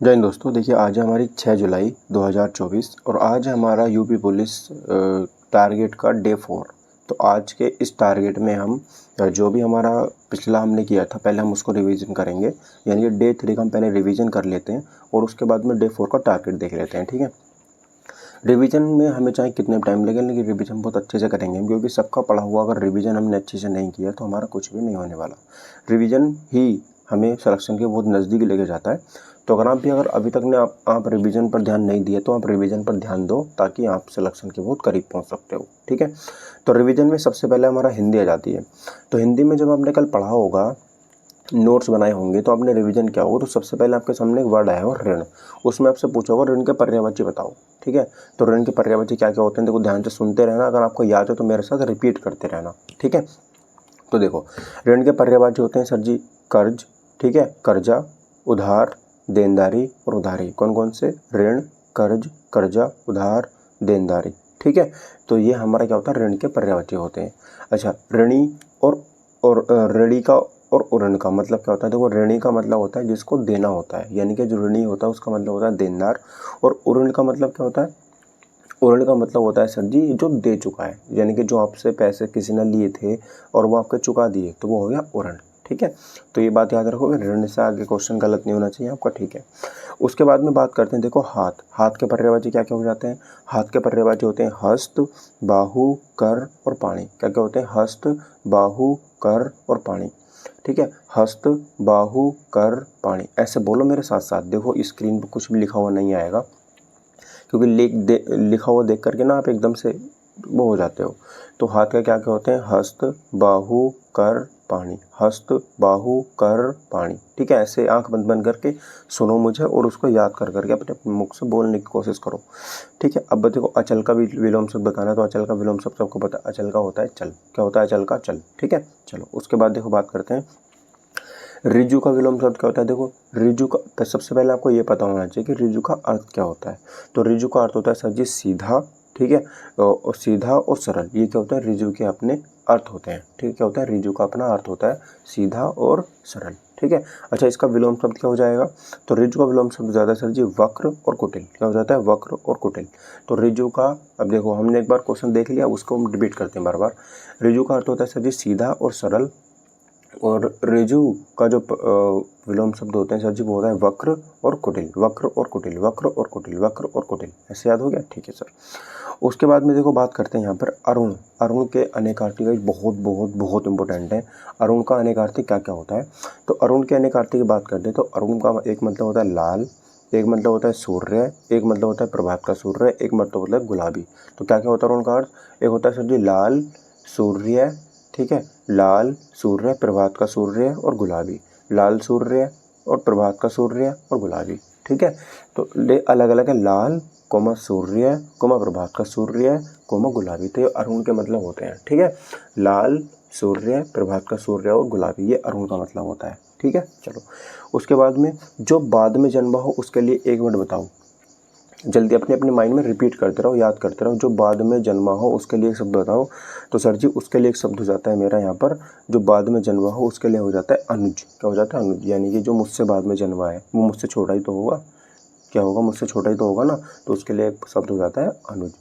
जय हिंद दोस्तों। देखिए, आज है हमारी 6 जुलाई 2024 और आज है हमारा यूपी पुलिस टारगेट का डे 4। तो आज के इस टारगेट में हम जो भी हमारा पिछला हमने किया था पहले हम उसको रिवीजन करेंगे, यानी कि डे 3 का हम पहले रिवीजन कर लेते हैं और उसके बाद में डे 4 का टारगेट देख लेते हैं। ठीक है, रिवीजन में हमें चाहे कितने टाइम लगे लेकिन रिवीजन बहुत अच्छे से करेंगे हम, क्योंकि सबका पढ़ा हुआ अगर रिवीजन हमने अच्छे से नहीं किया तो हमारा कुछ भी नहीं होने वाला। रिवीजन ही हमें सिलेक्शन के बहुत नज़दीक लेके जाता है। तो अगर अभी तक ने आप रिवीजन पर ध्यान नहीं दिए तो आप रिवीजन पर ध्यान दो, ताकि आप सिलेक्शन के बहुत करीब पहुंच सकते हो। ठीक है, तो रिवीजन में सबसे पहले हमारा हिंदी आ जाती है। तो हिंदी में जब आपने कल पढ़ा होगा, नोट्स बनाए होंगे, तो आपने रिवीजन किया होगा, तो सबसे पहले आपके सामने एक वर्ड आया होगा ऋण। उसमें आपसे पूछा होगा ऋण के पर्यायवाची बताओ। ठीक है, तो ऋण के पर्यायवाची क्या क्या होते हैं देखो, ध्यान से सुनते रहना, अगर आपको याद है तो मेरे साथ रिपीट करते रहना। ठीक है, तो देखो ऋण के पर्यायवाची होते हैं सर जी कर्ज, ठीक है, कर्जा, उधार, देनदारी और उधारी। कौन कौन से? ऋण, कर्ज, कर्जा, उधार, देनदारी। ठीक है, तो ये हमारा क्या होता है, ऋण के पर्यायवाची होते हैं। अच्छा, ऋणी और ऋणी का और ऋण का मतलब क्या होता है? देखो, ऋणी का मतलब होता है जिसको देना होता है, यानी कि जो ऋणी होता है उसका मतलब होता है देनदार। और ऋण का मतलब क्या होता है? ऋण का मतलब होता है सर जी जो दे चुका है, यानी कि जो आपसे पैसे किसी ने लिए थे और वो आपके चुका दिए, तो वो हो गया ऋण। ठीक है, तो ये बात याद रखोगे, ऋण से आगे क्वेश्चन गलत नहीं होना चाहिए आपका। ठीक है, उसके बाद में बात करते हैं, देखो हाथ। हाथ के पर्यायवाची क्या क्या हो जाते हैं? हाथ के पर्यायवाची होते हैं हस्त, बाहु, कर और पाणी। क्या क्या होते हैं? हस्त, बाहु, कर और पाणी। ठीक है, हस्त, बाहु, कर, पाणी। ऐसे बोलो मेरे साथ साथ। देखो स्क्रीन पर कुछ भी लिखा हुआ नहीं आएगा, क्योंकि लिखा हुआ देख करके ना आप एकदम से वो हो जाते हो। तो हाथ का क्या क्या होते हैं? हस्त, बाहु, कर, पाणी। हस्त, बाहु, कर, पाणी। ठीक है, ऐसे आंख बंद बंद करके सुनो मुझे और उसको याद कर करके अपने मुख से बोलने की कोशिश करो। ठीक है, अब देखो अचल का भी विलोम शब्द बताना है, तो अचल का विलोम शब्द सबको पता है, अचल का होता है चल। क्या होता है? अचल का चल। ठीक है, चलो उसके बाद देखो बात करते हैं रिजु का विलोम शब्द क्या होता है। देखो रिजु का सबसे पहले आपको ये पता होना चाहिए कि रिजु का अर्थ क्या होता है। तो रिजु का अर्थ होता है सर जी सीधा। ठीक है, और सीधा और सरल, ये क्या होता है? रिजु के अपने अर्थ होते हैं। ठीक है, क्या होता है? रिजु का अपना अर्थ होता है सीधा और सरल। ठीक है, अच्छा इसका विलोम शब्द क्या हो जाएगा? तो रिजु का विलोम शब्द ज़्यादा सर जी वक्र और कुटिल। क्या हो जाता है? वक्र और कुटिल। तो रिजु का, अब देखो हमने एक बार क्वेश्चन देख लिया, उसको हम रिपीट करते हैं बार बार। रिजु का अर्थ होता है सर जी सीधा और सरल, और रिजु का जो विलोम शब्द होते हैं सर जी वो होता है वक्र और कुटिल। वक्र और कुटिल, वक्र और कुटिल, वक्र और कुटिल। ऐसे याद हो गया? ठीक है सर। उसके बाद में देखो बात करते हैं यहाँ पर अरुण। अरुण के अनेकार्थी का बहुत बहुत बहुत इंपॉर्टेंट है। अरुण का अनेकार्थी क्या क्या होता है? तो अरुण के अनेकार्थी की बात करते हैं, तो अरुण का एक मतलब होता है लाल, एक मतलब होता है सूर्य, एक मतलब होता है प्रभात का सूर्य, एक मतलब होता है गुलाबी। तो क्या क्या होता है अरुण का अर्थ? एक होता है सर जी लाल, सूर्य, ठीक है, लाल, सूर्य, प्रभात का सूर्य और गुलाबी। लाल सूर्य और प्रभात का सूर्य और गुलाबी। ठीक है, तो ये अलग अलग है, लाल कोमा सूर्य कोमा प्रभात का सूर्य कोमा गुलाबी। तो ये अरुण के मतलब होते हैं। ठीक है, लाल, सूर्य, प्रभात का सूर्य और गुलाबी, ये अरुण का मतलब होता है। ठीक है, चलो उसके बाद में जो बाद में जन्मा हो उसके लिए एक वर्ड बताओ। जल्दी अपने अपने माइंड में रिपीट करते रहो, याद करते रहो। जो बाद में जन्मा हो उसके लिए एक शब्द बताओ। तो सर जी उसके लिए एक शब्द हो जाता है मेरा यहाँ पर, जो बाद में जन्मा हो उसके लिए हो जाता है अनुज। क्या हो जाता है? अनुज, यानी कि जो मुझसे बाद में जन्मा है वो मुझसे छोटा ही तो होगा। क्या होगा? मुझसे छोटा ही तो होगा ना, तो उसके लिए एक शब्द हो जाता है अनुज।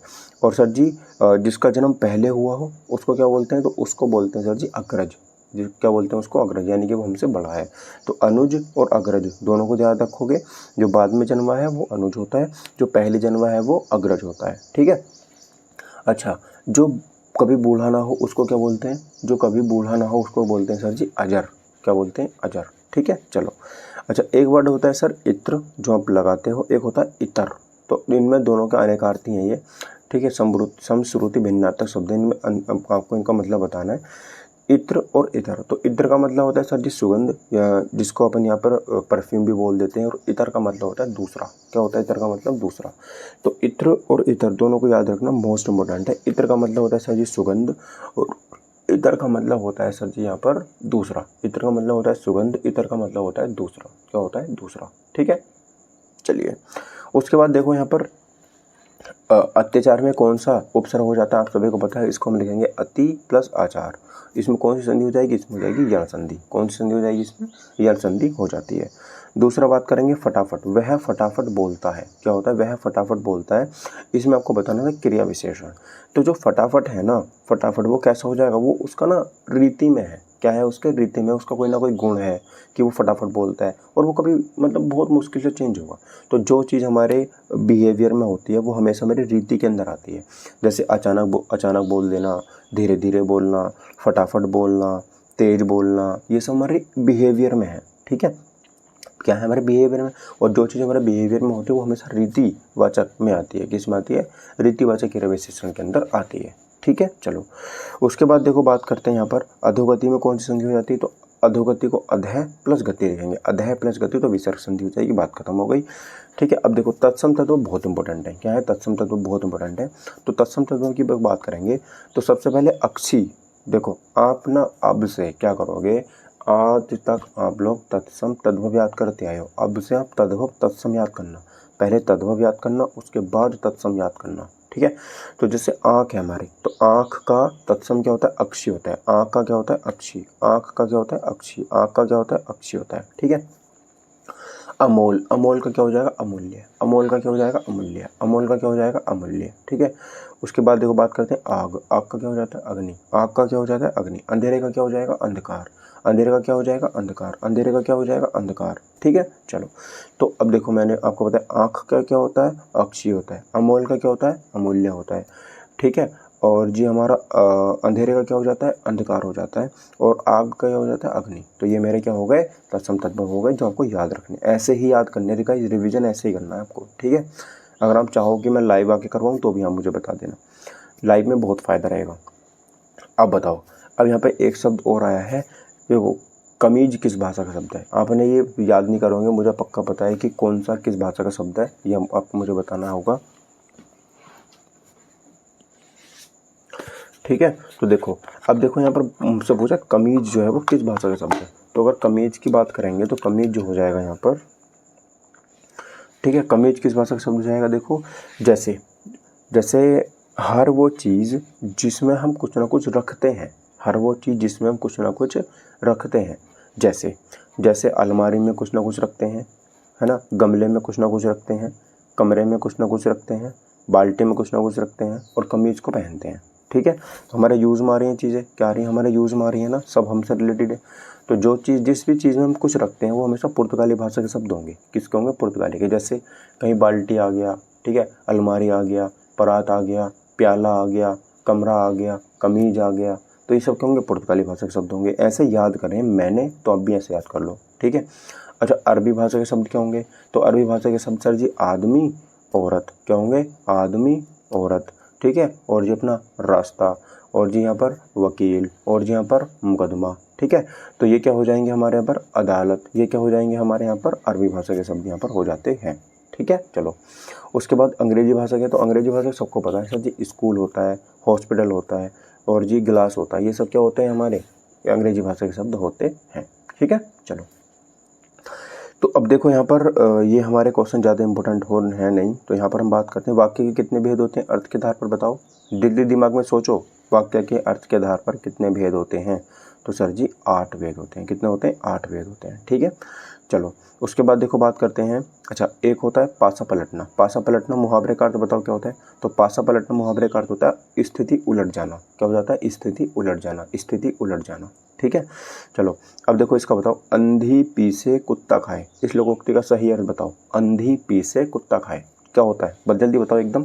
और सर जी जिसका जन्म पहले हुआ हो उसको क्या बोलते हैं? तो उसको बोलते हैं सर जी अग्रज। जी क्या बोलते हैं उसको? अग्रज, यानी कि वो हमसे बड़ा है। तो अनुज और अग्रज दोनों को याद रखोगे। जो बाद में जन्मा है वो अनुज होता है, जो पहले जन्मा है वो अग्रज होता है। ठीक है, अच्छा जो कभी बूढ़ा ना हो उसको क्या बोलते हैं? जो कभी बूढ़ा ना हो उसको बोलते हैं सर जी अजर। क्या बोलते हैं? अजर। ठीक है, चलो अच्छा एक वर्ड होता है सर इत्र, जो आप लगाते हो, एक होता है इतर। तो इनमें दोनों के अनेकार्थी हैं ये। ठीक है, समश्रुति भिन्नार्थक शब्द, इनमें आपको इनका मतलब बताना है। इत्र और इतर, तो इत्र का मतलब होता है सर जी सुगंध, या जिसको अपन यहाँ पर परफ्यूम भी बोल देते हैं। और इतर का मतलब होता है दूसरा। क्या होता है इतर का मतलब? दूसरा। तो इत्र और इतर दोनों को याद रखना, मोस्ट इंपॉर्टेंट है। इत्र का मतलब होता है सर जी सुगंध, और इतर का मतलब होता है सर जी यहाँ पर दूसरा। इत्र का मतलब होता है सुगंध, इतर का मतलब होता है दूसरा। क्या होता है? दूसरा। ठीक है, चलिए उसके बाद देखो यहाँ पर अत्याचार में कौन सा उपसर्ग हो जाता है? आप सभी को पता है, इसको हम लिखेंगे अति प्लस आचार। इसमें कौन सी संधि हो जाएगी? इसमें हो जाएगी यण संधि। कौन सी संधि हो जाएगी? इसमें यण संधि हो जाती है। दूसरा बात करेंगे फटाफट, वह फटाफट बोलता है। क्या होता है? वह फटाफट बोलता है। इसमें आपको बताना है क्रिया विशेषण। तो जो फटाफट है ना, फटाफट वो कैसा हो जाएगा? वो उसका ना रीति में है। क्या है उसके? रीति में उसका कोई ना कोई गुण है कि वो फटाफट बोलता है, और वो कभी मतलब बहुत मुश्किल से चेंज होगा। तो जो चीज़ हमारे बिहेवियर में होती है वो हमेशा मेरी रीति के अंदर आती है। जैसे अचानक बोल देना, धीरे धीरे बोलना, फटाफट बोलना, तेज बोलना, ये सब हमारे बिहेवियर में है। ठीक है, क्या है हमारे बिहेवियर में। और जो चीज़ हमारे बिहेवियर में होती है वो हमेशा रीतिवाचक में आती है। किस में आती है? रीतिवाचक क्रिया विशेषण के अंदर आती है। ठीक है, चलो उसके बाद देखो बात करते हैं यहाँ पर अधोगति में कौन सी संधि हो जाती है। तो अधोगति को अधः प्लस गति लिखेंगे। अधः प्लस गति तो विसर्ग संधि हो जाएगी, बात खत्म हो गई। ठीक है, अब देखो तत्सम तत्व बहुत इंपॉर्टेंट है। क्या है? तत्सम तत्व बहुत इंपॉर्टेंट है। तो तत्सम तत्वों की बात करेंगे तो सबसे पहले अक्षी। देखो आप ना अब से क्या करोगे, आज तक आप लोग तत्सम तद्भव याद करते आए हो। अब से आप तद्भव तत्सम याद करना। पहले तद्भव याद करना, उसके बाद तत्सम याद करना। ठीक है, तो जैसे आँख है हमारी, तो आँख का तत्सम क्या होता है? अक्षी होता है। आँख का क्या होता है? अक्षी। आँख का क्या होता है? अक्षी। आँख का क्या होता है? अक्षी होता है। ठीक है, अमोल, अमोल का क्या हो जाएगा? अमूल्य। अमोल का क्या हो जाएगा? अमूल्य। अमोल का क्या हो जाएगा? अमूल्य। ठीक है, उसके बाद देखो बात करते हैं आग। आग का क्या हो जाता है? अग्नि। आग का क्या हो जाता है? अग्नि। अंधेरे का क्या हो जाएगा? अंधकार। अंधेरे का क्या हो जाएगा? अंधकार। अंधेरे का क्या हो जाएगा? अंधकार। ठीक है, चलो तो अब देखो मैंने आपको बताया आँख का क्या होता है? अक्षी होता है। अमोल का क्या होता है? अमूल्य होता है। ठीक है, और जी हमारा अंधेरे का क्या हो जाता है? अंधकार हो जाता है। और आग का क्या हो जाता है? अग्नि। तो ये मेरे क्या हो गए? तत्सम तद्भव हो गए, जो आपको याद रखने। ऐसे ही याद करने का रिवीजन ऐसे ही करना है आपको। ठीक है, अगर आप चाहो कि मैं लाइव आके करवाऊँ तो भी आप मुझे बता देना, लाइव में बहुत फ़ायदा रहेगा। अब बताओ, अब यहाँ पे एक शब्द और आया है, देखो कमीज किस भाषा का शब्द है? आपने ये याद नहीं करोगे, मुझे पक्का पता है कि कौन सा किस भाषा का शब्द है, ये आपको मुझे बताना होगा। ठीक है, तो देखो अब देखो यहाँ पर मुझसे पूछा कमीज जो है वो किस भाषा का शब्द है। तो अगर कमीज की बात करेंगे तो कमीज जो हो जाएगा यहाँ पर, ठीक है, कमीज किस भाषा का शब्द हो जाएगा? देखो जैसे जैसे हर वो चीज़ जिसमें हम कुछ ना कुछ रखते हैं, हर वो चीज़ जिसमें हम कुछ ना कुछ रखते हैं। जैसे जैसे अलमारी में कुछ ना कुछ रखते हैं, है ना, गमले में कुछ ना कुछ रखते हैं, कमरे में कुछ ना कुछ रखते हैं, बाल्टी में कुछ ना कुछ रखते हैं, और कमीज को पहनते हैं। ठीक है, तो हमारे यूज़ में आ रही हैं चीज़ें, क्या आ रही हैं? हमारे यूज़ में आ रही है ना, सब हमसे रिलेटेड है। तो जो चीज़ जिस भी चीज़ में हम कुछ रखते हैं वो हमेशा पुर्तगाली भाषा के शब्द होंगे। किसके होंगे? पुर्तगाली के। जैसे कहीं बाल्टी आ गया, ठीक है, अलमारी आ गया, परात आ गया, प्याला आ गया, कमरा आ गया, कमीज आ गया, तो ये सब क्या होंगे? पुर्तगाली भाषा के शब्द होंगे। ऐसे याद करें मैंने, तो अब भी ऐसे याद कर लो। ठीक है, अच्छा अरबी भाषा के शब्द क्या होंगे? तो अरबी भाषा के शब्द सर जी आदमी, औरत। क्या होंगे? आदमी, औरत। ठीक है, और जी अपना रास्ता, और जी यहाँ पर वकील, और जी यहाँ पर मुकदमा। ठीक है, तो ये क्या हो जाएंगे हमारे यहाँ पर? अदालत। ये क्या हो जाएंगे हमारे यहाँ पर? अरबी भाषा के शब्द यहाँ पर हो जाते हैं। ठीक है, चलो उसके बाद अंग्रेजी भाषा के, तो अंग्रेजी भाषा सबको पता है सर जी, स्कूल होता है, हॉस्पिटल होता है, और जी गिलास होता है, ये सब क्या होते हैं? हमारे अंग्रेजी भाषा के शब्द होते हैं। ठीक है, चलो तो अब देखो यहाँ पर ये हमारे क्वेश्चन ज़्यादा इंपॉर्टेंट हो है नहीं, तो यहाँ पर हम बात करते हैं वाक्य के कितने भेद होते हैं अर्थ के आधार पर, बताओ। दिल्ली दिमाग में सोचो, वाक्य के अर्थ के आधार पर कितने भेद होते हैं? तो सर जी 8 भेद होते हैं। कितने होते हैं? 8 भेद होते हैं। ठीक है, चलो उसके बाद देखो बात करते हैं, अच्छा एक होता है पासा पलटना। पासा पलटना मुहावरे का अर्थ बताओ क्या होता है? तो पासा पलटना मुहावरे का अर्थ होता है स्थिति उलट जाना। क्या हो जाता है? स्थिति उलट जाना, स्थिति उलट जाना। ठीक है, चलो अब देखो इसका बताओ, अंधी पीसे कुत्ता खाए, इस लोकोक्ति का सही अर्थ बताओ। अंधी पीसे कुत्ता खाए क्या होता है? बस जल्दी बताओ एकदम।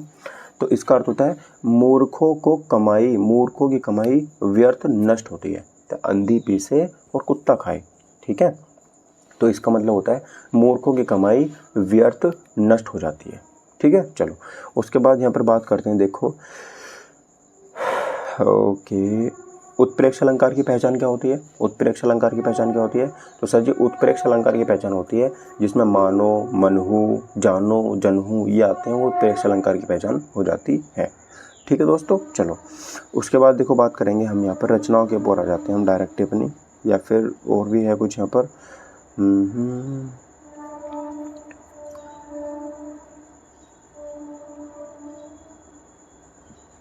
तो इसका अर्थ होता है मूर्खों को कमाई, मूर्खों की कमाई व्यर्थ नष्ट होती है। तो अंधी पीसे और कुत्ता खाए, ठीक है, तो इसका मतलब होता है मूर्खों की कमाई व्यर्थ नष्ट हो जाती है। ठीक है, चलो उसके बाद यहाँ पर बात करते हैं, देखो ओके, उत्प्रेक्ष अलंकार की पहचान क्या होती है? उत्प्रेक्ष अलंकार की पहचान क्या होती है? तो सर जी उत्प्रेक्ष अलंकार की पहचान होती है जिसमें मानो, मनहु, जानो, जनहु ये आते हैं, वो उत्प्रेक्ष अलंकार की पहचान हो जाती है। ठीक है दोस्तों, चलो उसके बाद देखो बात करेंगे हम यहाँ पर रचनाओं के ऊपर आ जाते हैं हम डायरेक्ट अपनी, या फिर और भी है कुछ यहाँ पर।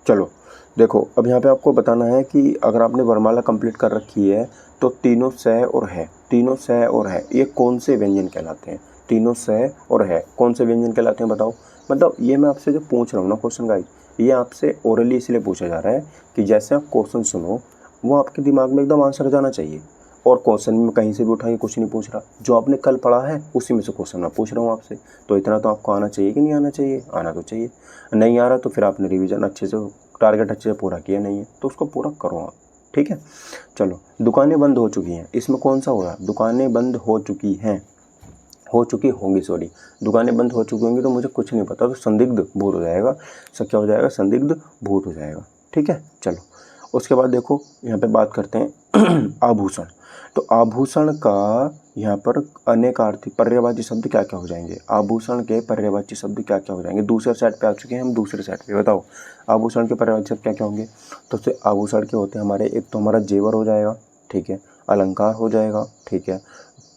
चलो देखो अब यहाँ पे आपको बताना है कि अगर आपने वरमाला कंप्लीट कर रखी है तो तीनों स और है, तीनों स और है, ये कौन से व्यंजन कहलाते हैं? तीनों स और है कौन से व्यंजन कहलाते हैं बताओ। मतलब ये मैं आपसे जो पूछ रहा हूँ ना क्वेश्चन गाइस, ये आपसे ओरली इसलिए पूछा जा रहा है कि जैसे आप क्वेश्चन सुनो वो आपके दिमाग में एकदम आंसर जाना चाहिए। और क्वेश्चन में कहीं से भी उठा के कुछ नहीं पूछ रहा, जो आपने कल पढ़ा है उसी में से क्वेश्चन मैं पूछ रहा हूँ आपसे। तो इतना तो आपको आना चाहिए कि नहीं आना चाहिए? आना तो चाहिए। नहीं आ रहा तो फिर आपने रिवीजन अच्छे से, टारगेट अच्छे से पूरा किया नहीं है, तो उसको पूरा करो आप। ठीक है, चलो। दुकानें बंद हो चुकी हैं, इसमें कौन सा होगा? दुकानें बंद हो चुकी हैं, हो चुकी होंगी, सॉरी। दुकानें बंद हो चुकी होंगी तो मुझे कुछ नहीं पता, तो संदिग्ध भूत हो जाएगा। सब क्या हो जाएगा? संदिग्ध भूत हो जाएगा। ठीक है, चलो। उसके बाद देखो यहाँ पे बात करते हैं आभूषण। तो आभूषण का यहाँ पर अनेकार्थी पर्यायवाची शब्द क्या क्या हो जाएंगे? आभूषण के पर्यायवाची शब्द क्या क्या हो जाएंगे? दूसरे सेट पे आ चुके हैं हम, दूसरे सेट पे बताओ आभूषण के पर्यायवाची शब्द क्या क्या होंगे। तो उससे आभूषण के होते हैं हमारे, एक तो हमारा जेवर हो जाएगा, ठीक है, अलंकार हो जाएगा, ठीक है,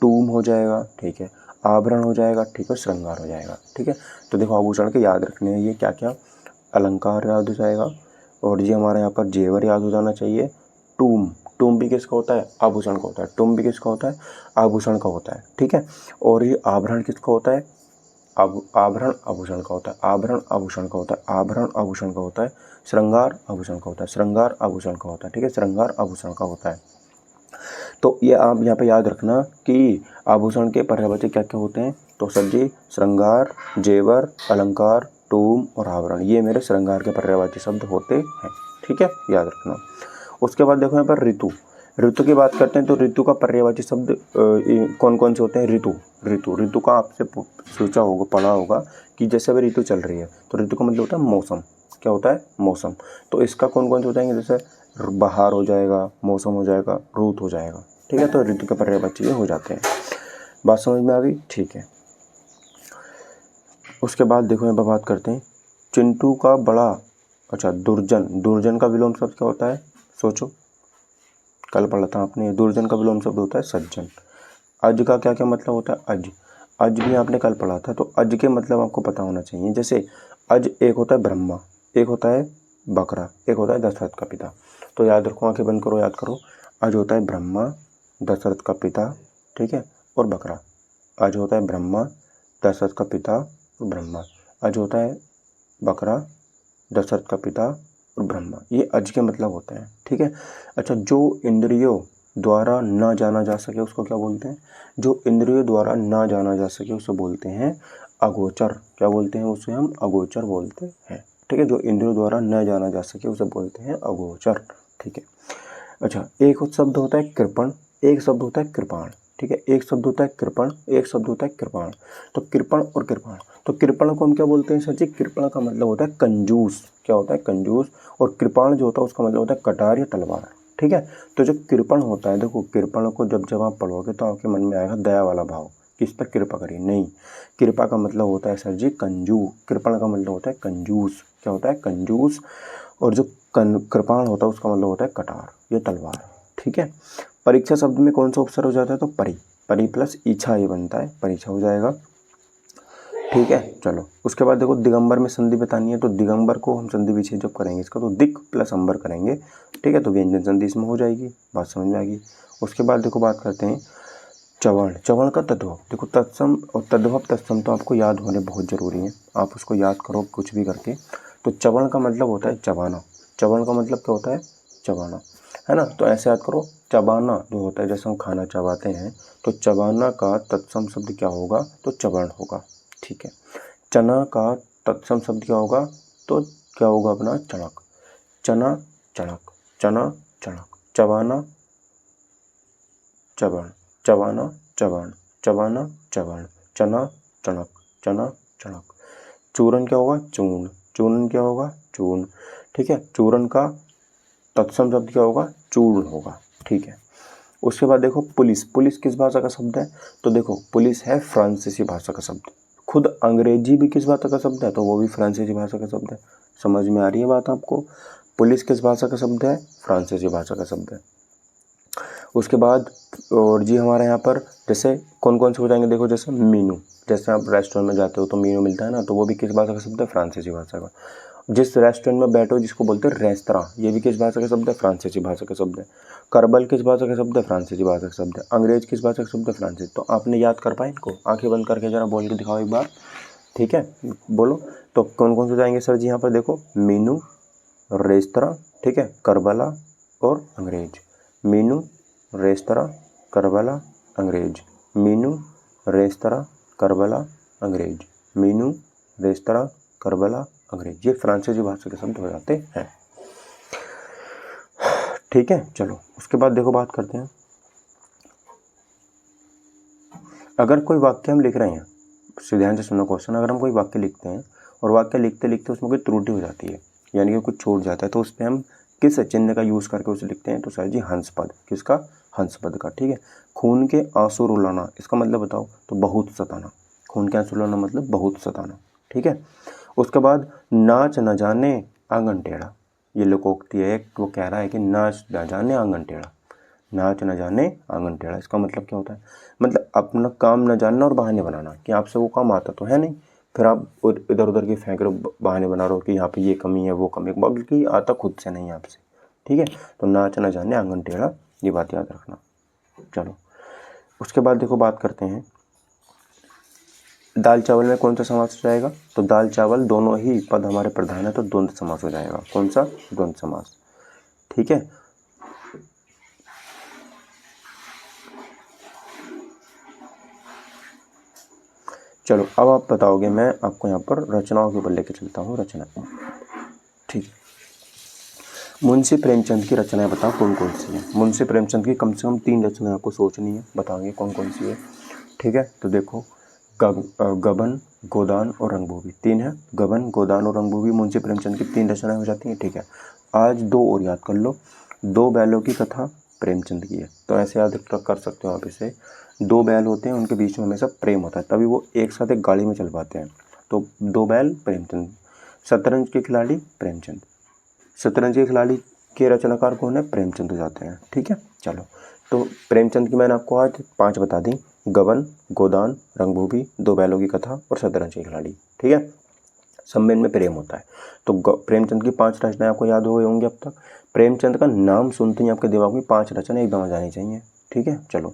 टूम हो जाएगा, ठीक है, आभरण हो जाएगा, ठीक है, श्रृंगार हो जाएगा। ठीक है, तो देखो आभूषण के याद रखने हैं ये क्या क्या। अलंकार याद हो जाएगा, और ये हमारे यहाँ पर जेवर याद हो जाना चाहिए। टूम, टूम भी किसका होता है? आभूषण का होता है। टूम भी किसका होता है? आभूषण का होता है। ठीक है, और ये आभरण किसका होता है? आभरण आभूषण का होता है। आभरण आभूषण का होता है। आभरण आभूषण का होता है। श्रृंगार आभूषण का होता है। श्रृंगार आभूषण का होता है। ठीक है, श्रृंगार आभूषण का होता है। तो ये आप यहाँ पे याद रखना कि आभूषण के पर्यायवाची क्या क्या होते हैं। तो सर जी, श्रृंगार, जेवर, अलंकार, टूम और आभरण, ये मेरे श्रृंगार के पर्यायवाची शब्द होते हैं। ठीक है, याद रखना। उसके बाद देखो यहाँ पर ऋतु। ऋतु की बात करते हैं तो ऋतु का पर्यायवाची शब्द कौन कौन से होते हैं? ऋतु, ऋतु, ऋतु का आपसे सोचा होगा, पढ़ा होगा कि जैसे अभी ऋतु चल रही है तो ऋतु का मतलब होता है मौसम। क्या होता है? मौसम। तो इसका कौन कौन से हो जाएंगे? जैसे बहार हो जाएगा, मौसम हो जाएगा, रुत हो जाएगा। ठीक है, तो ऋतु के पर्यायवाची ये हो जाते हैं। बात समझ में आ गई? ठीक है। उसके बाद देखो यहाँ पर बात करते हैं चिंटू का बड़ा, अच्छा, दुर्जन। दुर्जन का विलोम शब्द क्या होता है? सोचो, कल पढ़ा था आपने। दुर्जन का विलोम शब्द होता है सज्जन। अज का क्या क्या मतलब होता है? अज, अज भी आपने कल पढ़ा था, तो अज के मतलब आपको पता होना चाहिए। जैसे अज एक होता है ब्रह्मा, एक होता है बकरा, एक होता है दशरथ का पिता। तो याद रखो, आंखें बंद करो, याद करो। अज होता है ब्रह्मा, दशरथ का पिता, ठीक है, और बकरा। अज होता है ब्रह्मा, दशरथ का पिता और ब्रह्मा। अज होता है बकरा, दशरथ का पिता और ब्रह्मा। ये अज के मतलब होते हैं। ठीक है, अच्छा, जो इंद्रियों द्वारा ना जाना जा सके उसको क्या बोलते हैं? जो इंद्रियों द्वारा ना जाना जा सके उसे बोलते हैं अगोचर। क्या बोलते हैं उसे? हम अगोचर बोलते हैं। ठीक है, जो इंद्रियों द्वारा न जाना जा सके उसे बोलते हैं अगोचर। ठीक है, अच्छा, एक शब्द होता है कृपण, एक शब्द होता है कृपाण। ठीक है, एक शब्द होता है कृपण, एक शब्द होता है कृपाण। तो कृपण और कृपाण, तो कृपण को हम क्या बोलते हैं सर जी? कृपण का मतलब होता है कंजूस। क्या होता है? कंजूस। और कृपाण जो होता है उसका मतलब होता है कटार या तलवार। ठीक है, तो जो कृपण होता है, देखो कृपण को जब आप पढ़ोगे तो आपके मन में आएगा दया वाला भाव, किस पर कृपा करिए। नहीं, कृपा का मतलब होता है सर जी कंजूस। कृपण का मतलब होता है कंजूस। क्या होता है? कंजूस। और जो कृपाण होता है उसका मतलब होता है कटार या तलवार। ठीक है, परीक्षा शब्द में कौन सा उपसर्ग हो जाता है? तो परी, परी प्लस इच्छा ये बनता है, परीक्षा हो जाएगा। ठीक है, चलो। उसके बाद देखो दिगंबर में संधि बतानी है, तो दिगंबर को हम संधि विच्छेद जब करेंगे इसका तो दिक प्लस अंबर करेंगे। ठीक है, तो व्यंजन संधि इसमें हो जाएगी। बात समझ में आ गई। उसके बाद देखो बात करते हैं चवर्ण। चवर्ण का तद्भव, देखो तत्सम और तद्भव तत्सम तो आपको याद होने बहुत ज़रूरी है, आप उसको याद करो कुछ भी करके। तो चवर्ण का मतलब होता है चबाना। चवर्ण का मतलब क्या होता है? चबाना, है ना। तो ऐसे याद करो, चबाना जो होता है जैसे हम खाना चबाते हैं, तो चबाना का तत्सम शब्द क्या होगा? तो चवर्ण होगा। ठीक है, चना का तत्सम शब्द क्या होगा? तो क्या होगा अपना? चणक। चना, चणक, चना, चणक, चबाना, चवर्ण, चबाना, चवर्ण, चबाना, चवर्ण, चना, चणक, चना, चणक। चूर्ण क्या होगा? चूर्ण। चूर्ण क्या होगा? चूर्ण। ठीक है, चूर्ण का तत्सम शब्द क्या होगा? चूर्ण होगा। ठीक है, उसके बाद देखो पुलिस। पुलिस किस भाषा का शब्द है? तो देखो पुलिस है फ्रांसीसी भाषा का शब्द। खुद अंग्रेजी भी किस भाषा का शब्द है? तो वो भी फ्रांसीसी भाषा का शब्द है। समझ में आ रही है बात आपको? पुलिस किस भाषा का शब्द है? फ्रांसीसी भाषा का शब्द है। उसके बाद और जी हमारे यहाँ पर जैसे कौन कौन से हो जाएंगे? देखो जैसे मीनू, जैसे आप रेस्टोरेंट में जाते हो तो मीनू मिलता है ना, तो वो भी किस भाषा का शब्द है? फ्रांसीसी भाषा का। जिस रेस्टोरेंट में बैठो जिसको बोलते हैं रेस्तरां, ये भी किस भाषा का शब्द है? फ्रांसीसी भाषा का शब्द है। करबल किस भाषा का शब्द है? फ्रांसीसी भाषा का शब्द है। अंग्रेज किस भाषा का शब्द है? फ्रांसीसी। तो आपने याद कर पाए इनको? आंखें बंद करके जरा बोल के दिखाओ एक बार, ठीक है, बोलो। तो कौन कौन से जाएंगे सर जी? यहाँ पर देखो, मीनू, रेस्तरां, ठीक है, करबला और अंग्रेज। मीनू, रेस्तरां, करबला, अंग्रेज। मीनू, रेस्तरां, करबला, अंग्रेज। मीनू, रेस्तरां, करबला, अंग्रेज। ये फ्रांसीसी भाषा के शब्द हो जाते हैं, ठीक है। चलो उसके बाद देखो बात करते हैं, अगर कोई वाक्य हम लिख रहे हैं, ध्यान से सुनो क्वेश्चन, अगर हम कोई वाक्य लिखते हैं और वाक्य लिखते लिखते उसमें कोई त्रुटि हो जाती है, यानी कि कुछ छूट जाता है, तो उस पर हम किस चिन्ह का यूज़ करके उसे लिखते हैं? तो सर जी हंस पद। किसका? हंस पद का, ठीक है। खून के आंसू रुलाना, इसका मतलब बताओ? तो बहुत सताना। खून के आंसू रुलाना मतलब बहुत सताना, ठीक है। उसके बाद नाच न जाने आंगन टेढ़ा, ये लोकोक्ति है, वो कह रहा है कि नाच न जाने आंगन टेढ़ा। नाच न जाने आंगन टेढ़ा, इसका मतलब क्या होता है? मतलब अपना काम न जानना और बहाने बनाना, कि आपसे वो काम आता तो है नहीं, फिर आप इधर उधर की फेंक रहे हो, बहाने बना रहे हो कि यहाँ पे ये कमी है वो कमी, बल्कि आता खुद से नहीं आपसे, ठीक है। तो नाच न जाने आंगन टेढ़ा, ये बात याद रखना। चलो उसके बाद देखो बात करते हैं, दाल चावल में कौन सा समास हो जाएगा? तो दाल चावल दोनों ही पद हमारे प्रधान है, तो द्वंद्व समास हो जाएगा। कौन सा? द्वंद्व समास, ठीक है। चलो अब आप बताओगे, मैं आपको यहाँ पर रचनाओं के ऊपर लेके चलता हूँ, रचना, ठीक। मुंशी प्रेमचंद की रचनाएं बताओ कौन कौन सी है? मुंशी प्रेमचंद की कम से कम 3 रचनाएं आपको सोचनी है, बताओगे कौन कौन सी है, ठीक है। तो देखो, गबन, गोदान और रंगभूमि, 3 है। गबन, गोदान और रंगभूमि मुंशी प्रेमचंद की 3 रचनाएं हो जाती हैं, ठीक है। आज 2 और याद कर लो, 2 बैलों की कथा प्रेमचंद की है, तो ऐसे याद कर सकते हो आप इसे। 2 बैल होते हैं, उनके बीच में हमेशा प्रेम होता है, तभी वो एक साथ एक गाड़ी में चल पाते हैं, तो 2 बैल प्रेमचंद। शतरंज के खिलाड़ी प्रेमचंद, शतरंज के खिलाड़ी के रचनाकार कौन है? प्रेमचंद हो जाते हैं, ठीक है। चलो तो प्रेमचंद की मैंने आपको आज 5 बता दी, गबन, गोदान, रंगभूमि, 2 बैलों की कथा और शतरंज के खिलाड़ी, ठीक है। सब में इनमें प्रेम होता है। तो प्रेमचंद की 5 रचनाएं आपको याद हो गई होंगी अब तक। प्रेमचंद का नाम सुनते ही आपके दिमाग में 5 रचनाएं एकदम आ जानी चाहिए, ठीक है। चलो,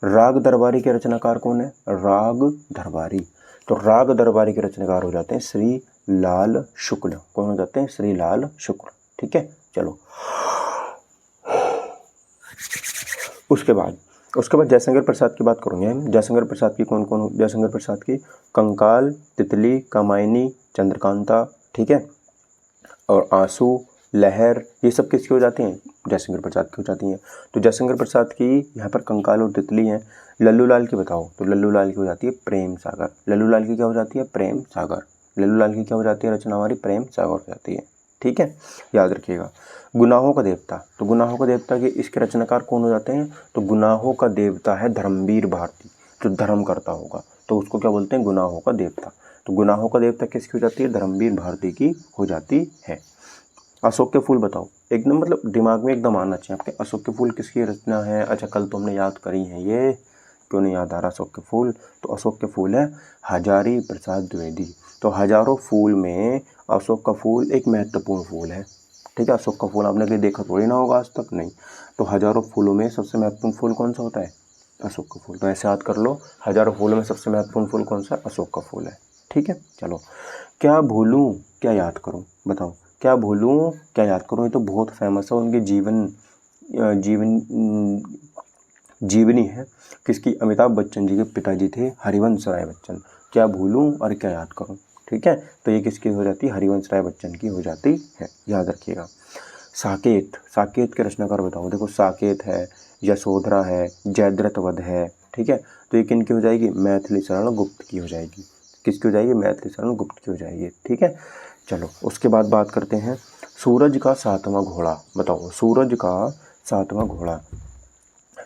राग दरबारी के रचनाकार कौन है? राग दरबारी। तो राग दरबारी के रचनाकार हो जाते हैं श्री लाल शुक्ल। कौन हो जाते हैं? श्री लाल शुक्ल, ठीक है। चलो उसके बाद जयशंकर प्रसाद की बात करूँगे हम। जयशंकर प्रसाद की कौन कौन? जयशंकर प्रसाद की कंकाल, तितली, कामायनी, चंद्रकांता, ठीक है, और आंसू, लहर, ये सब किसकी हो जाती हैं? जयशंकर प्रसाद की हो जाती हैं। तो जयशंकर प्रसाद की यहाँ पर कंकाल और तितली हैं। लल्लू लाल की बताओ? तो लल्लू लाल की हो जाती है प्रेम सागर। लल्लू लाल की क्या हो जाती है? प्रेम सागर। लल्लू लाल की क्या हो जाती है रचना हमारी? प्रेम सागर हो जाती है, ठीक है, याद रखिएगा। गुनाहों का देवता, तो गुनाहों का देवता के इसके रचनाकार कौन हो जाते हैं? तो गुनाहों का देवता है धर्मवीर भारती, जो धर्म करता होगा, तो उसको क्या बोलते हैं? गुनाहों का देवता। तो गुनाहों का देवता किसकी हो जाती है? धर्मवीर भारती की हो जाती है। अशोक के फूल बताओ, एकदम मतलब दिमाग में एकदम आना चाहिए आपके, अशोक के फूल किसकी रचना है? अच्छा कल तो हमने याद करी है, ये क्यों नहीं याद आ रहा अशोक के फूल? तो अशोक के फूल है हजारी प्रसाद द्विवेदी। तो हजारों फूल में अशोक का फूल एक महत्वपूर्ण फूल है, ठीक है। अशोक का फूल आपने कहीं देखा थोड़ी ना होगा आज तक, नहीं। तो हजारों फूलों में सबसे महत्वपूर्ण फूल कौन सा होता है? अशोक का फूल। तो ऐसे याद कर लो, हजारों फूलों में सबसे महत्वपूर्ण फूल कौन सा? अशोक का फूल है, ठीक है। चलो, क्या भूलूं क्या याद करूं, बताओ क्या भूलूं क्या याद करूं? ये तो बहुत फेमस है, उनके जीवनी है। किसकी? अमिताभ बच्चन जी के पिताजी थे हरिवंश राय बच्चन। क्या भूलूं और क्या याद करूं, ठीक है। तो ये किसकी हो जाती है? हरिवंश राय बच्चन की हो जाती है, याद रखिएगा। साकेत, साकेत के रचनाकार बताओ? देखो साकेत है, यशोधरा है, जयद्रथ वध है, ठीक है। तो ये किन की हो जाएगी? मैथिली शरण गुप्त की हो जाएगी। किसकी हो जाएगी? मैथिली शरण गुप्त की हो जाएगी, ठीक है। चलो उसके बाद बात करते हैं सूरज का 7वां घोड़ा, बताओ सूरज का 7वां घोड़ा,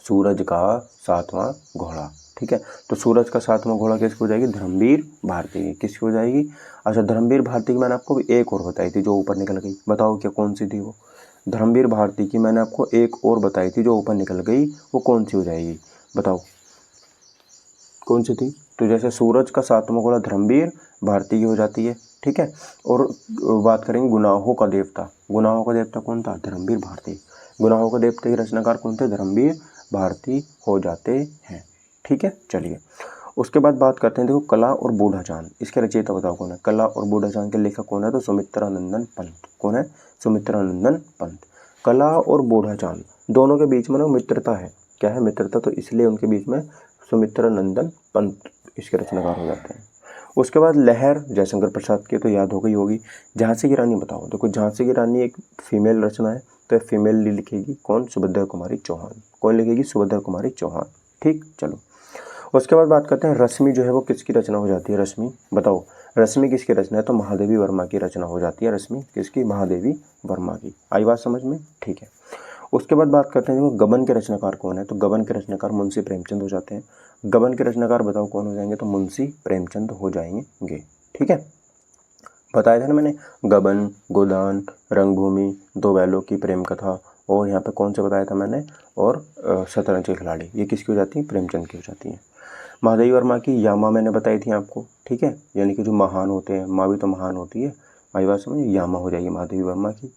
सूरज का 7वां घोड़ा, ठीक है। तो सूरज का 7वां घोड़ा किसकी हो जाएगी? धर्मवीर भारती की। किसकी हो जाएगी? अच्छा, धर्मवीर भारती की मैंने आपको एक और बताई थी जो ऊपर निकल गई, बताओ क्या कौन सी थी वो? धर्मवीर भारती की मैंने आपको एक और बताई थी जो ऊपर निकल गई, वो कौन सी हो जाएगी? बताओ कौन सी थी? तो जैसे सूरज का 7वां घोड़ा धर्मवीर भारती की हो जाती है, ठीक है। और बात करेंगे गुनाहों का देवता, गुनाहों का देवता कौन था? धर्मवीर भारती। गुनाहों को देवते के रचनाकार कौन थे? धर्मवीर भारती हो जाते हैं। ठीक है, चलिए उसके बाद बात करते हैं। देखो कला और बूढ़ा चांद, इसके रचयिता बताओ कौन है? कला और बूढ़ा चांद के लेखक कौन है? तो सुमित्रानंदन पंत। कौन है? सुमित्रानंदन पंत। कला और बूढ़ा चांद दोनों के बीच में ना मित्रता है। क्या है? मित्रता। तो इसलिए उनके बीच में सुमित्रानंदन पंत इसके रचनाकार हो जाते हैं। उसके बाद लहर जयशंकर प्रसाद की तो याद हो गई होगी। झांसी की रानी बताओ। देखो झांसी की रानी एक फीमेल रचना है, तो फीमेल लिखेगी कौन? सुभद्रा कुमारी चौहान। कौन लिखेगी? सुभद्रा कुमारी चौहान। ठीक, चलो उसके बाद बात करते हैं रश्मि जो है वो किसकी रचना हो जाती है? रश्मि बताओ, रश्मि किसकी रचना है? तो महादेवी वर्मा की रचना हो जाती है। रश्मि किसकी? महादेवी वर्मा की। आई बात समझ में? ठीक है। उसके बाद बात करते हैं देखो गबन के रचनाकार कौन है? तो गबन के रचनाकार मुंशी प्रेमचंद हो जाते हैं। गबन के रचनाकार बताओ कौन हो जाएंगे? तो मुंशी प्रेमचंद हो जाएंगे। ठीक है, बताया था ना मैंने, गबन, गोदान, रंगभूमि, दो बैलों की प्रेम कथा, और यहाँ पे कौन से बताया था मैंने, और शतरंज के खिलाड़ी, ये किसकी हो जाती है? प्रेमचंद की हो जाती है। महादेवी वर्मा की यामा मैंने बताई थी आपको। ठीक है, यानी कि जो महान होते हैं, माँ भी तो महान होती है, आई बात समझ, यामा हो जाएगी महादेवी वर्मा की।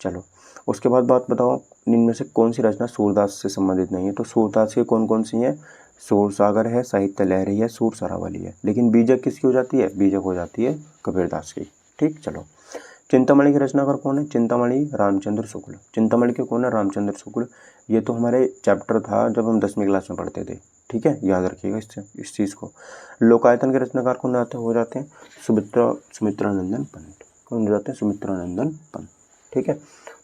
चलो उसके बाद बात बताओ, इनमें से कौन सी रचना सूरदास से संबंधित नहीं है? तो सूरदास की कौन कौन सी हैं? सूर सागर है, साहित्य लहरी है, सूर सरावली है। लेकिन बीजक किसकी हो जाती है? बीजक हो जाती है कबीरदास की। ठीक, चलो चिंतामणि के रचनाकार कौन है? चिंतामणि रामचंद्र शुक्ल। चिंतामणि के कौन है? रामचंद्र शुक्ल। ये तो हमारे चैप्टर था जब हम 10वीं क्लास में पढ़ते थे। ठीक है, याद रखिएगा इस चीज़ को। लोकायतन के रचनाकार कौन हो जाते हैं? सुमित्रानंदन पंत। कौन हो जाते हैं? सुमित्रानंदन पंत। ठीक है,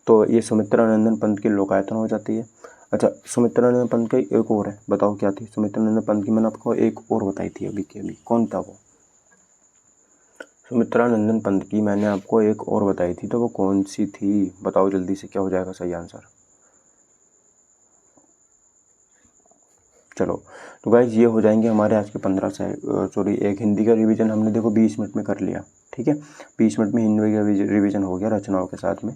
तो ये सुमित्रानंदन पंत की लोकायतन हो जाती है। अच्छा, सुमित्रानंदन पंत की एक और है, बताओ क्या थी? सुमित्रानंदन पंत की मैंने आपको एक और बताई थी अभी के अभी, कौन था वो? सुमित्रानंदन पंत की मैंने आपको एक और बताई थी, तो वो कौन सी थी? बताओ जल्दी से, क्या हो जाएगा सही आंसर? चलो तो गाइज ये हो जाएंगे हमारे आज के 15 से एक हिंदी का रिवीजन हमने देखो 20 मिनट में कर लिया। ठीक है, 20 मिनट में हिंदी का रिवीजन हो गया रचनाओं के साथ में।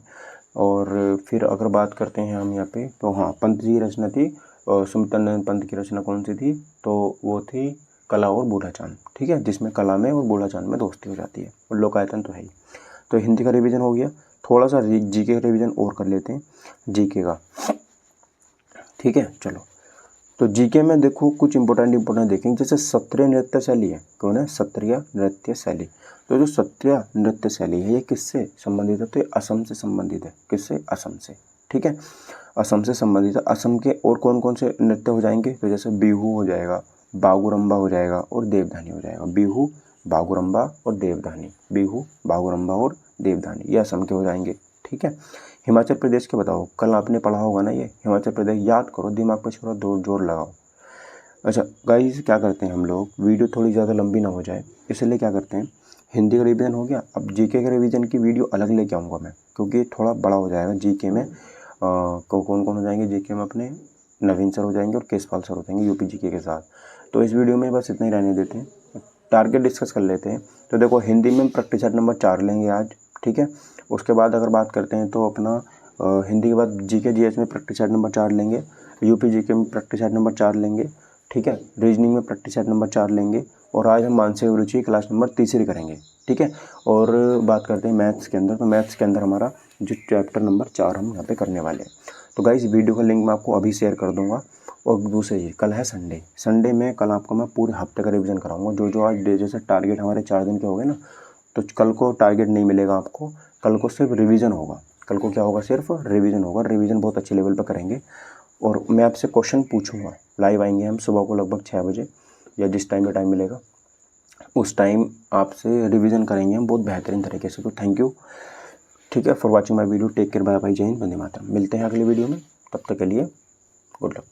और फिर अगर बात करते हैं हम यहाँ पे, तो हाँ, पंत जी रचना थी, सुमित्रानंदन पंत की रचना कौन सी थी? तो वो थी कला और बूढ़ा चांद। ठीक है, जिसमें कला में और बूढ़ा चांद में दोस्ती हो जाती है, और लोकायतन तो है ही। तो हिंदी का रिवीजन हो गया। थोड़ा सा जीके का रिवीजन और कर लेते हैं, जीके का। ठीक है, चलो तो जीके में देखो कुछ इंपॉर्टेंट देखेंगे। जैसे सत्रिय नृत्य शैली है, कौन है? सत्रिय नृत्य शैली। तो जो सत्रिय नृत्य शैली है ये किससे संबंधित है? तो ये असम से संबंधित है। किससे? असम से। ठीक है, असम से संबंधित है। असम के और कौन कौन से नृत्य हो जाएंगे? तो जैसे बिहू हो जाएगा, बागुरम्बा हो जाएगा, और देवधानी हो जाएगा। बिहू, बागुरम्बा और देवधानी। बिहू, बागुरम्बा और देवधानी, ये असम के हो जाएंगे। ठीक है, हिमाचल प्रदेश के बताओ, कल आपने पढ़ा होगा ना ये हिमाचल प्रदेश, याद करो, दिमाग पर थोड़ा जोर लगाओ। अच्छा गाइस, क्या करते हैं हम लोग, वीडियो थोड़ी ज़्यादा लंबी ना हो जाए, इसलिए क्या करते हैं, हिंदी का रिवीजन हो गया, अब जीके का रिवीजन की वीडियो अलग लेके आऊँगा मैं, क्योंकि थोड़ा बड़ा हो जाएगा। जीके में कौन कौन हो जाएंगे? जीके में अपने नवीन सर हो जाएंगे और केशपाल सर हो जाएंगे यूपी जीके के साथ। तो इस वीडियो में बस इतना ही रहने देते हैं, टारगेट डिस्कस कर लेते हैं। तो देखो हिंदी में प्रैक्टिस सेट नंबर 4 लेंगे आज। ठीक है, उसके बाद अगर बात करते हैं तो अपना हिंदी के बाद जीके जीएस में प्रैक्टिस सेट नंबर 4 लेंगे, यूपी जीके में प्रैक्टिस सेट नंबर 4 लेंगे। ठीक है, रीजनिंग में प्रैक्टिस सेट नंबर 4 लेंगे, और आज हम मानसिक रुचि क्लास नंबर 3 करेंगे। ठीक है, और बात करते हैं मैथ्स के अंदर, तो मैथ्स के अंदर हमारा जो चैप्टर नंबर 4 हम यहाँ पे करने वाले हैं। तो गाइस वीडियो का लिंक मैं आपको अभी शेयर कर दूंगा। और दूसरी चीज़, कल है संडे में कल आपको मैं पूरे हफ्ते का रिवीजन कराऊंगा। जो आज जैसे टारगेट हमारे 4 दिन के हो गए ना, तो कल को टारगेट नहीं मिलेगा आपको, कल को सिर्फ रिवीजन होगा। कल को क्या होगा? सिर्फ रिवीजन होगा। रिवीजन बहुत अच्छे लेवल पर करेंगे, और मैं आपसे क्वेश्चन पूछूंगा। लाइव आएंगे हम सुबह को लगभग 6 बजे, या जिस टाइम में टाइम मिलेगा उस टाइम आपसे रिवीजन करेंगे हम बहुत बेहतरीन तरीके से। तो थैंक यू। ठीक है, for watching my video. Take care, bye bye, जय हिंद, वंदे मातरम। मिलते हैं अगले वीडियो में, तब तक के लिए गुड लक।